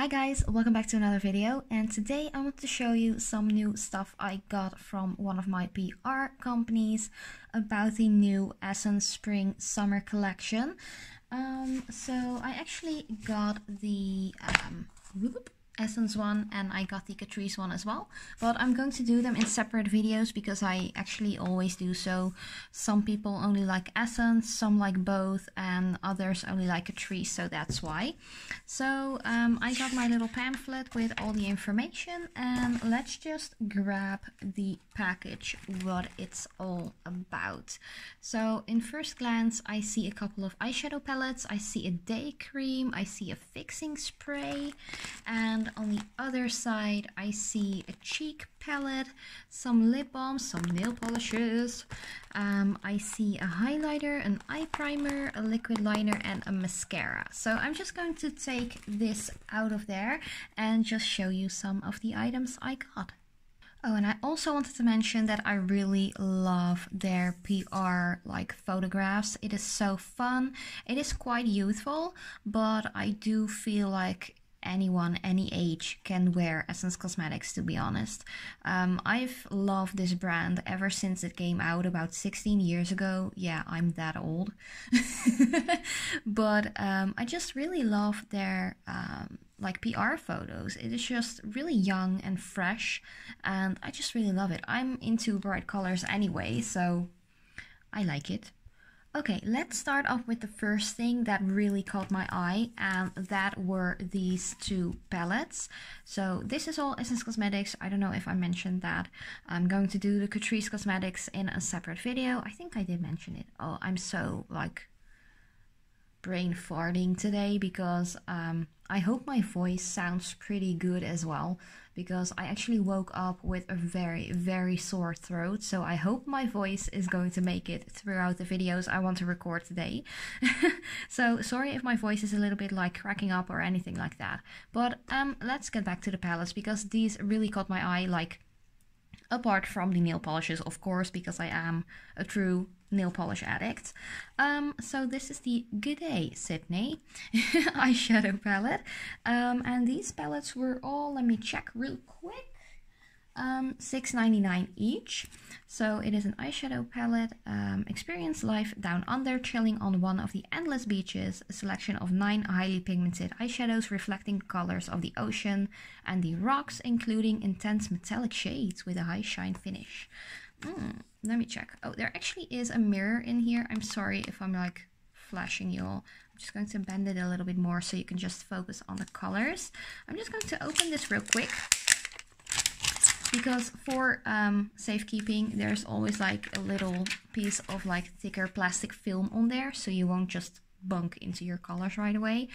Hi guys, welcome back to another video, and today I want to show you some new stuff I got from one of my PR companies about the new Essence Spring Summer collection. So I actually got the Essence one and I got the Catrice one as well, but I'm going to do them in separate videos because I actually always do so. Some people only like Essence, some like both, and others only like Catrice, so that's why. So I got my little pamphlet with all the information, and let's just grab the package, what it's all about. So in first glance I see a couple of eyeshadow palettes, I see a day cream, I see a fixing spray, and on the other side I see a cheek palette, some lip balms, some nail polishes, I see a highlighter, an eye primer, a liquid liner, and a mascara. So I'm just going to take this out of there and just show you some of the items I got. Oh, and I also wanted to mention that I really love their PR photographs. It is so fun. It is quite youthful, but I do feel like anyone, any age can wear Essence Cosmetics, to be honest. I've loved this brand ever since it came out about 16 years ago. Yeah, I'm that old. But I just really love their PR photos. It is just really young and fresh, and I just really love it. I'm into bright colors anyway, so I like it. Okay, let's start off with the first thing that really caught my eye, and that were these two palettes. So this is all Essence Cosmetics. I don't know if I mentioned that. I'm going to do the Catrice Cosmetics in a separate video. I think I did mention it. Oh, I'm so brain farting today because I hope my voice sounds pretty good as well, because I actually woke up with a very sore throat, so I hope my voice is going to make it throughout the videos I want to record today. So sorry if my voice is a little bit cracking up or anything like that, but let's get back to the palettes, because these really caught my eye, apart from the nail polishes, of course, because I am a true nail polish addict. So this is the Good Day Sydney eyeshadow palette, and these palettes were all, let me check real quick, $6.99 each. So it is an eyeshadow palette, experience life down under, chilling on one of the endless beaches, a selection of 9 highly pigmented eyeshadows reflecting the colors of the ocean and the rocks, including intense metallic shades with a high shine finish. Let me check. Oh, there actually is a mirror in here. I'm sorry if I'm flashing you all. I'm just going to bend it a little bit more so you can just focus on the colors. I'm just going to open this real quick, because for safekeeping there's always a little piece of thicker plastic film on there, so you won't just bunk into your colors right away.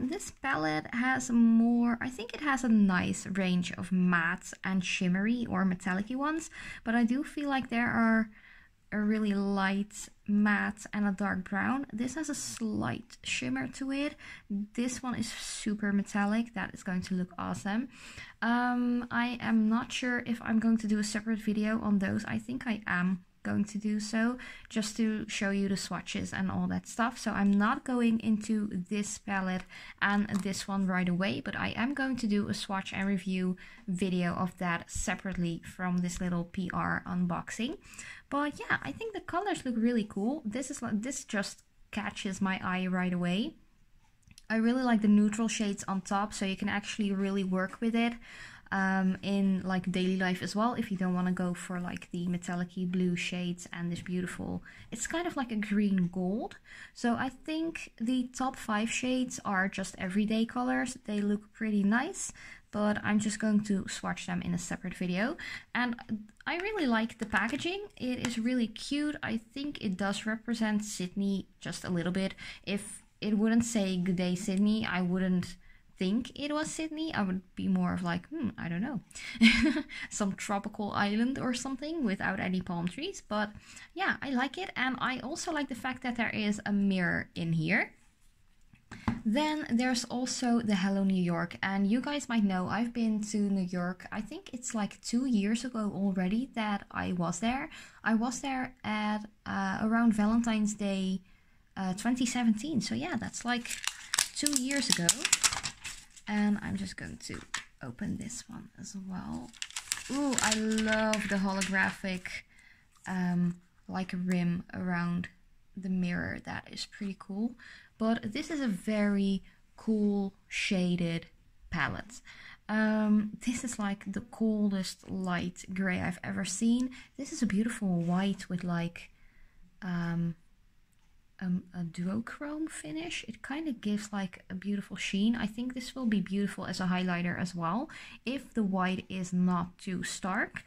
This palette has more, I think it has a nice range of matte and shimmery or metallic-y ones, but I do feel like there are a really light matte and a dark brown. This has a slight shimmer to it. This one is super metallic. That is going to look awesome. I am not sure if I'm going to do a separate video on those. I think I am going to do so, just to show you the swatches and all that stuff. So I'm not going into this palette and this one right away, but I am going to do a swatch and review video of that separately from this little PR unboxing. But yeah, I think the colors look really cool. This just catches my eye right away. I really like the neutral shades on top, so you can actually really work with it in daily life as well, if you don't want to go for the metallic-y blue shades and this beautiful, it's kind of like a green gold. So I think the top 5 shades are just everyday colors. They look pretty nice, but I'm just going to swatch them in a separate video. And I really like the packaging. It is really cute. I think it does represent Sydney just a little bit. If it wouldn't say Good Day Sydney, I wouldn't think it was Sydney. I would be more of I don't know, some tropical island or something without any palm trees. But yeah, I like it, and I also like the fact that there is a mirror in here. Then there's also the Hello New York, and you guys might know I've been to New York. I think it's 2 years ago already that I was there. I was there at around Valentine's Day 2017. So yeah, that's 2 years ago. And I'm just going to open this one as well. Ooh, I love the holographic like rim around the mirror. That is pretty cool. But this is a very cool shaded palette. This is like the coldest light gray I've ever seen. This is a beautiful white with like a duochrome finish. It kind of gives like a beautiful sheen. I think this will be beautiful as a highlighter as well, if the white is not too stark.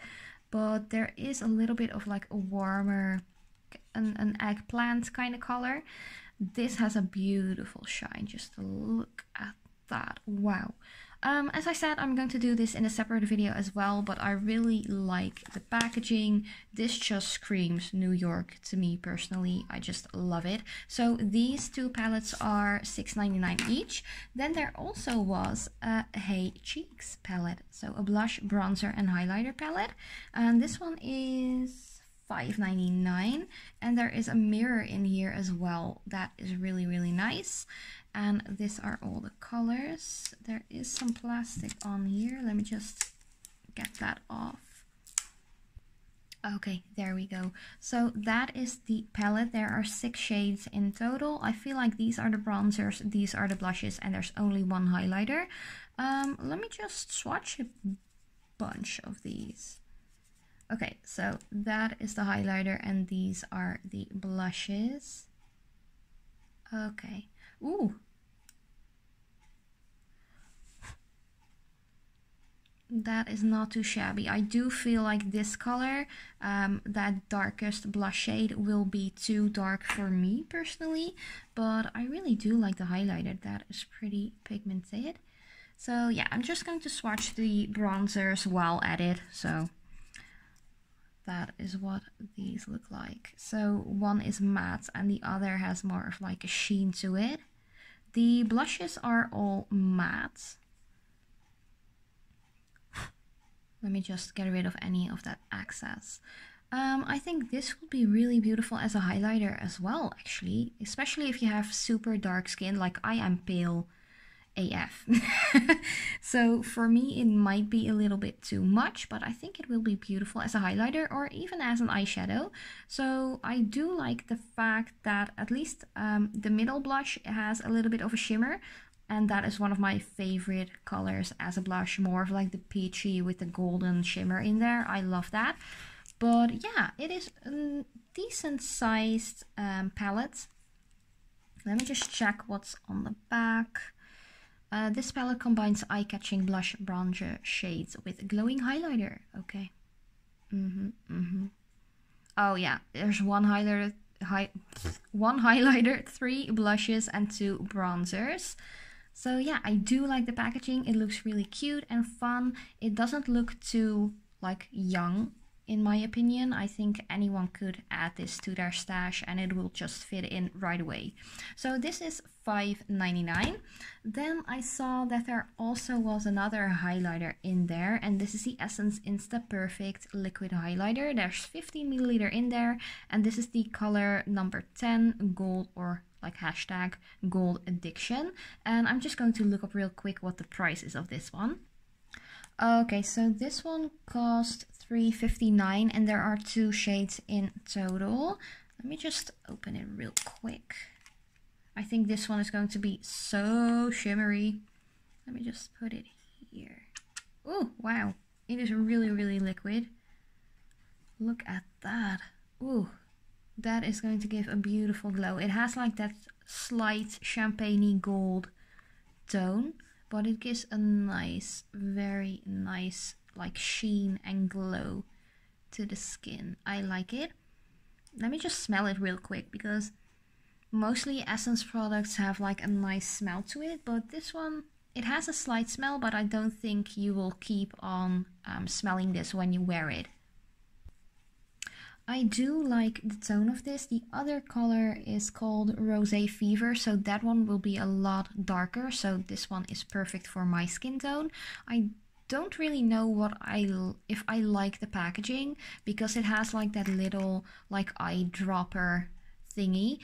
But there is a little bit of like a warmer, an eggplant kind of color. This has a beautiful shine. Just look at that. Wow. As I said, I'm going to do this in a separate video as well, but I really like the packaging. This just screams New York to me personally. I just love it. So these two palettes are $6.99 each. Then there also was a Hey Cheeks palette. So a blush, bronzer and highlighter palette. And this one is $5.99, and there is a mirror in here as well. That is really, really nice. And these are all the colors. There is some plastic on here. Let me just get that off. Okay, there we go. So that is the palette. There are 6 shades in total. I feel like these are the bronzers, these are the blushes, and there's only one highlighter. Let me just swatch a bunch of these. Okay, so that is the highlighter and these are the blushes. Okay. Ooh. That is not too shabby. I do feel like this color, that darkest blush shade, will be too dark for me personally, but I really do like the highlighter. That is pretty pigmented. So yeah, I'm just going to swatch the bronzers while at it. So that is what these look like. So one is matte and the other has more of like a sheen to it. The blushes are all matte. Let me just get rid of any of that excess. I think this would be really beautiful as a highlighter as well, actually. Especially if you have super dark skin, like I am pale AF. So for me it might be a little bit too much, but I think it will be beautiful as a highlighter or even as an eyeshadow. So I do like the fact that at least the middle blush has a little bit of a shimmer, and that is one of my favorite colors as a blush, more of like the peachy with the golden shimmer in there. I love that. But yeah, it is a decent sized palette. Let me just check what's on the back. This palette combines eye-catching blush bronzer shades with glowing highlighter. Okay. Oh yeah, there's one highlighter, 3 blushes and 2 bronzers. So yeah, I do like the packaging. It looks really cute and fun. It doesn't look too like young, in my opinion. I think anyone could add this to their stash and it will just fit in right away. So this is $5.99. Then I saw that there also was another highlighter in there, and this is the Essence Insta Perfect Liquid Highlighter. There's 15 ml in there, and this is the color number 10, gold, or like hashtag gold addiction. And I'm just going to look up real quick what the price is of this one. Okay, so this one cost $3.59 and there are 2 shades in total. Let me just open it real quick. I think this one is going to be so shimmery. Let me just put it here. Oh, wow. It is really, really liquid. Look at that. Ooh, that is going to give a beautiful glow. It has like that slight champagne-y gold tone, but it gives a nice, very nice like sheen and glow to the skin. I like it. Let me just smell it real quick, because mostly Essence products have like a nice smell to it, but this one, it has a slight smell, but I don't think you will keep on smelling this when you wear it. I do like the tone of this. The other color is called Rosé Fever, so that one will be a lot darker. So this one is perfect for my skin tone. I don't really know if I like the packaging, because it has like that little like eyedropper thingy,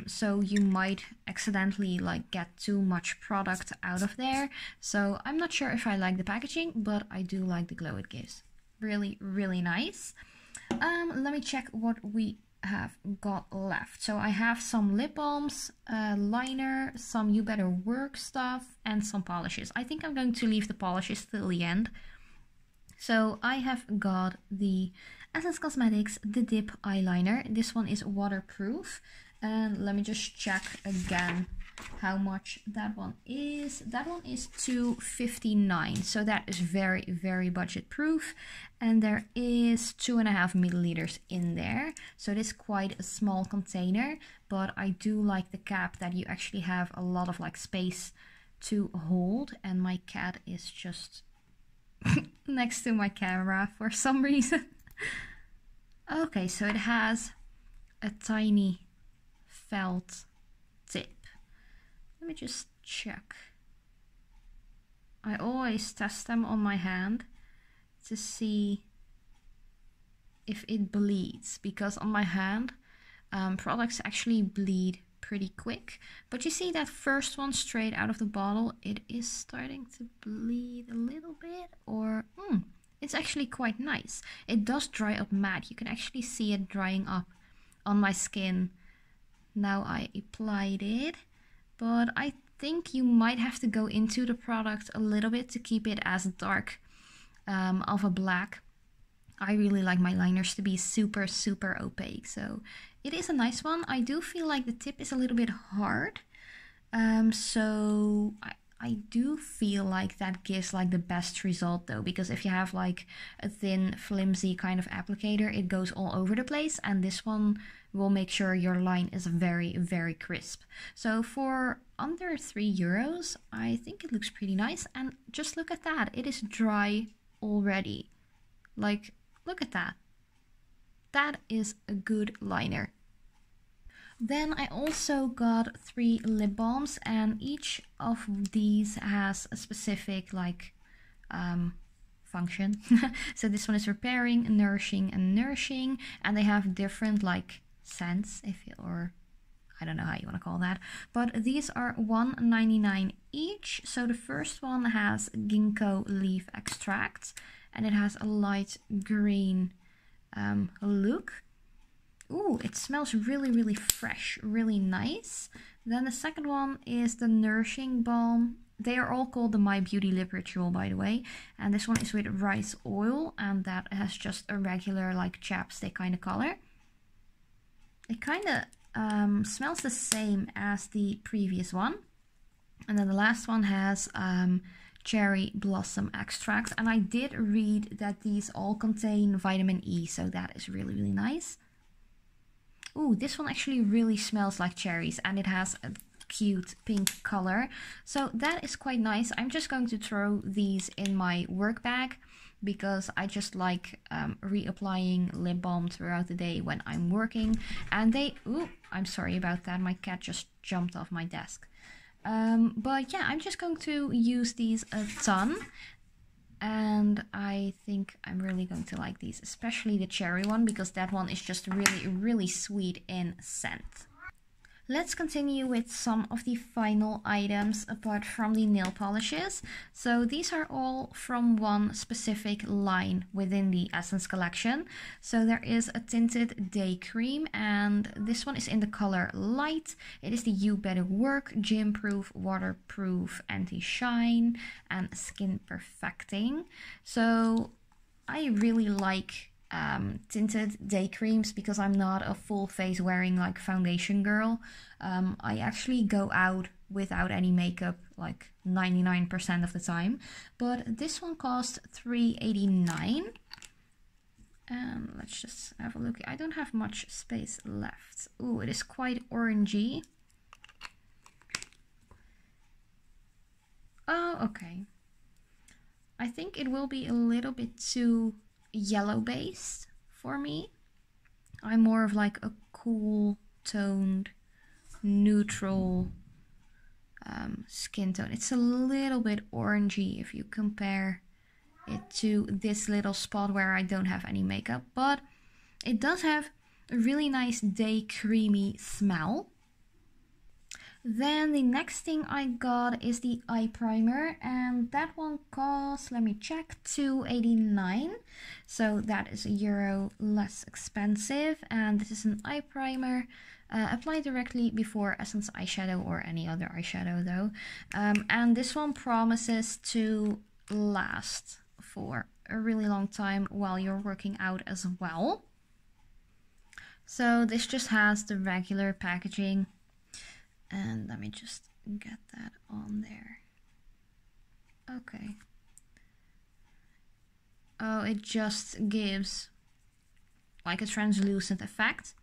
so you might accidentally like get too much product out of there. So I'm not sure if I like the packaging, but I do like the glow it gives. Really, really nice. Let me check what we have got left. So I have some lip balms, liner, some You Better Work stuff, and some polishes. I think I'm going to leave the polishes till the end. So I have got the Catrice Cosmetics The Dip Eyeliner. This one is waterproof. And let me just check again how much that one is. That one is $2.59. So that is very, very budget proof. And there is 2.5 milliliters in there. So it is quite a small container. But I do like the cap that you actually have a lot of like space to hold. And my cat is just next to my camera for some reason. Okay, so it has a tiny felt tip. Let me just check. I always test them on my hand to see if it bleeds, because on my hand products actually bleed pretty quick. But you see that first one straight out of the bottle, it is starting to bleed a little bit, or it's actually quite nice. It does dry up matte. You can actually see it drying up on my skin. Now I applied it, but I think you might have to go into the product a little bit to keep it as dark of a black. I really like my liners to be super, super opaque, so it is a nice one. I do feel like the tip is a little bit hard, so I do feel like that gives like the best result though, because if you have like a thin, flimsy kind of applicator, it goes all over the place, and this one will make sure your line is very, very crisp. So for under €3, I think it looks pretty nice. And just look at that, it is dry already. Like, look at that. That is a good liner. Then I also got 3 lip balms, and each of these has a specific like function. So this one is repairing, nourishing, and nourishing, and they have different like scents, or I don't know how you want to call that, but these are $1.99 each. So the first one has ginkgo leaf extract, and it has a light green look. Ooh, it smells really, really fresh, really nice. Then the second one is the Nourishing Balm. They are all called the My Beauty Lip Ritual, by the way. And this one is with rice oil, and that has just a regular like chapstick kind of color. It kind of smells the same as the previous one. And then the last one has cherry blossom extract. And I did read that these all contain vitamin E, so that is really, really nice. Ooh, this one actually really smells like cherries, and it has a cute pink color. So that is quite nice. I'm just going to throw these in my work bag, because I just like reapplying lip balm throughout the day when I'm working. And they, ooh, I'm sorry about that. My cat just jumped off my desk. But yeah, I'm just going to use these a ton. And I think I'm really going to like these, especially the cherry one, because that one is just really, really sweet in scent. Let's continue with some of the final items apart from the nail polishes. So these are all from one specific line within the Essence collection. So there is a tinted day cream, and this one is in the color light. It is the You Better Work Gym Proof, Waterproof, Anti-Shine, and Skin Perfecting. So I really like tinted day creams, because I'm not a full face wearing like foundation girl. I actually go out without any makeup like 99% of the time, but this one cost $3.89. And let's just have a look. I don't have much space left. Ooh, it is quite orangey. Oh, okay. I think it will be a little bit too yellow based for me. I'm more of like a cool toned neutral skin tone. It's a little bit orangey if you compare it to this little spot where I don't have any makeup, but it does have a really nice day creamy smell. Then the next thing I got is the eye primer, and that one costs, let me check, €2.89. So that is €1 less expensive. And this is an eye primer. Apply directly before Essence eyeshadow or any other eyeshadow though. And this one promises to last for a really long time while you're working out as well. So this just has the regular packaging. And let me just get that on there. Okay. Oh, it just gives like a translucent effect.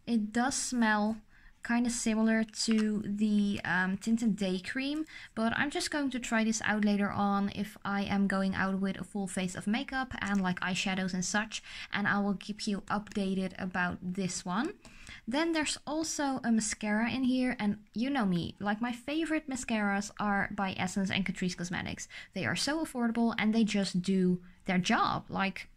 It does smell kind of similar to the Tinted Day Cream, but I'm just going to try this out later on if I am going out with a full face of makeup and like eyeshadows and such, and I will keep you updated about this one. Then there's also a mascara in here, and you know me, like my favorite mascaras are by Essence and Catrice Cosmetics. They are so affordable and they just do their job. Like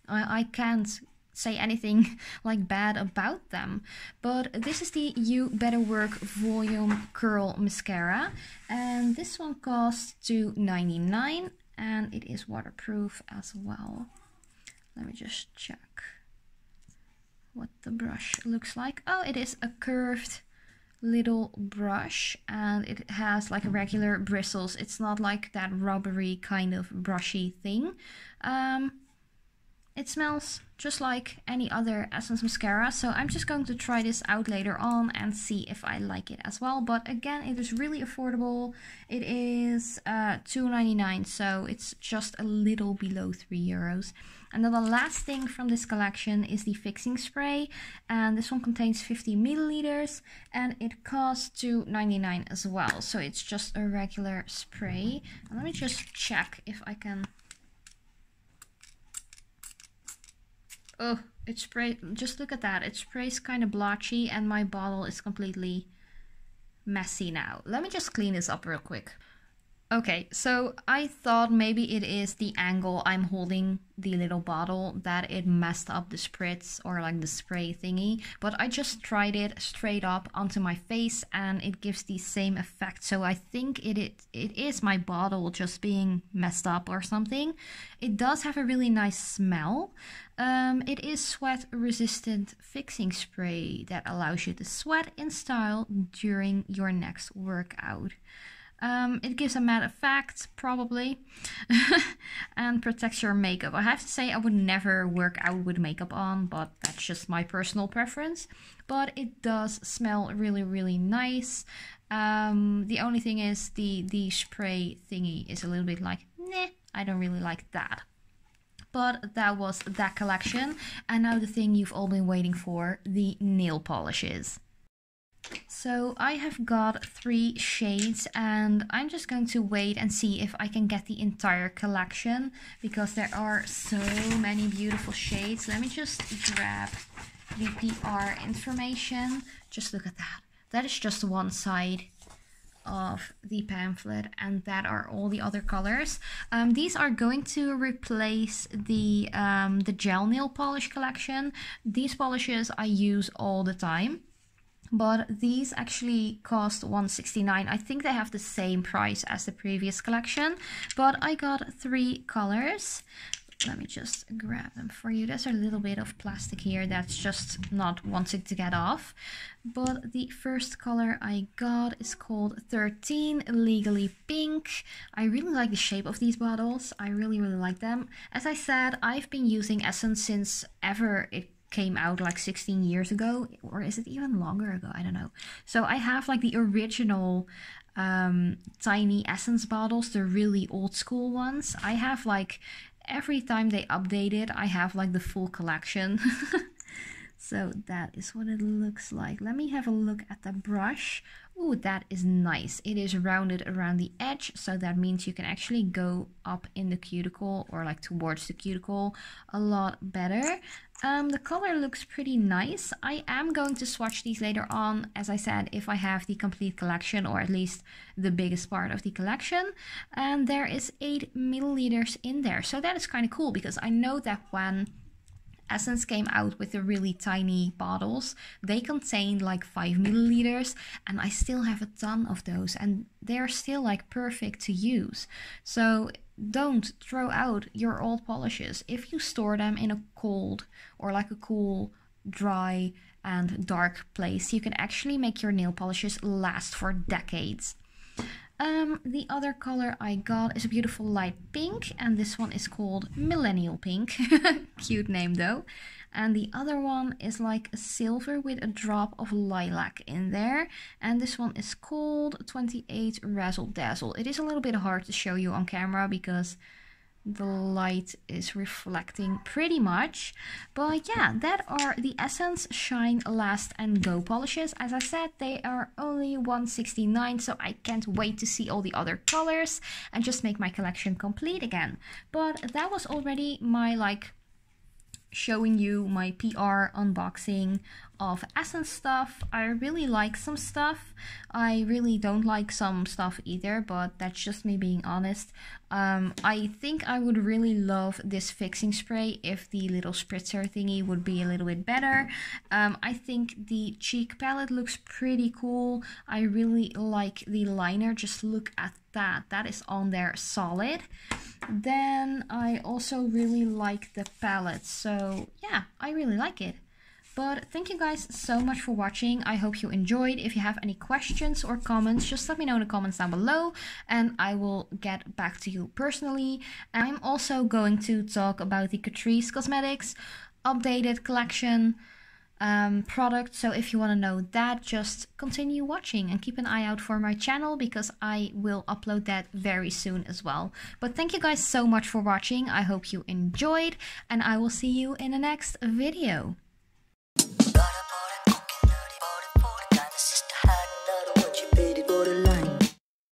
I can't say anything like bad about them. But this is the You Better Work Volume Curl Mascara, and this one costs $2.99 and it is waterproof as well. Let me just check what the brush looks like. Oh, it is a curved little brush and it has like regular bristles. It's not like that rubbery kind of brushy thing. It smells just like any other Essence mascara, so I'm just going to try this out later on and see if I like it as well. But again, it is really affordable. It is $2.99, so it's just a little below €3. And then the last thing from this collection is the fixing spray, and this one contains 50 milliliters and it costs $2.99 as well. So it's just a regular spray. And let me just check if I can. Oh, it sprays, just look at that. It sprays kind of blotchy and my bottle is completely messy now. Let me just clean this up real quick. Okay, so I thought maybe it is the angle I'm holding the little bottle that it messed up the spritz or like the spray thingy, but I just tried it straight up onto my face and it gives the same effect. So I think it is my bottle just being messed up or something. It does have a really nice smell. It is sweat resistant fixing spray that allows you to sweat in style during your next workout. It gives a matte effect, probably, and protects your makeup. I have to say I would never work out with makeup on, but that's just my personal preference. But it does smell really, really nice. The only thing is the spray thingy is a little bit like, nah, I don't really like that. But that was that collection. And now the thing you've all been waiting for, the nail polishes. So I have got 3 shades and I'm just going to wait and see if I can get the entire collection because there are so many beautiful shades. Let me just grab the PR information. Just look at that. That is just one side of the pamphlet and that are all the other colors. These are going to replace the gel nail polish collection. These polishes I use all the time. But these actually cost $1.69. I think they have the same price as the previous collection. But I got 3 colors. Let me just grab them for you. There's a little bit of plastic here that's just not wanting to get off. But the first color I got is called 13 Legally Pink. I really like the shape of these bottles. I really, really like them. As I said, I've been using Essence since ever it came out, like 16 years ago, or is it even longer ago? I don't know. So I have like the original tiny Essence bottles, the really old school ones. I have like every time they update it, I have like the full collection. So that is what it looks like. Let me have a look at the brush. Ooh, that is nice. It is rounded around the edge, so that means you can actually go up in the cuticle or like towards the cuticle a lot better. The color looks pretty nice. I am going to swatch these later on, as I said, if I have the complete collection or at least the biggest part of the collection. And there is 8 milliliters in there, so that is kind of cool because I know that when Essence came out with the really tiny bottles. They contain like 5 milliliters, and I still have a ton of those, and they're still like perfect to use. So don't throw out your old polishes. If you store them in a cold or like a cool, dry and dark place, you can actually make your nail polishes last for decades. The other color I got is a beautiful light pink, and this one is called Millennial Pink. Cute name though. And the other one is like a silver with a drop of lilac in there, and this one is called 28 Razzle Dazzle. It is a little bit hard to show you on camera because the light is reflecting pretty much, but yeah, that are the Essence Shine Last and Go polishes. As I said, they are only $169, so I can't wait to see all the other colors and just make my collection complete again. But that was already my like showing you my PR unboxing of Essence stuff. I really like some stuff. I really don't like some stuff either, but that's just me being honest. I think I would really love this fixing spray if the little spritzer thingy would be a little bit better. I think the cheek palette looks pretty cool. I really like the liner. Just look at that. That is on there solid. Then I also really like the palette. So yeah, I really like it. But thank you guys so much for watching. I hope you enjoyed. If you have any questions or comments, just let me know in the comments down below and I will get back to you personally. I'm also going to talk about the Catrice Cosmetics updated collection product. So if you want to know that, just continue watching and keep an eye out for my channel because I will upload that very soon as well. But thank you guys so much for watching. I hope you enjoyed and I will see you in the next video.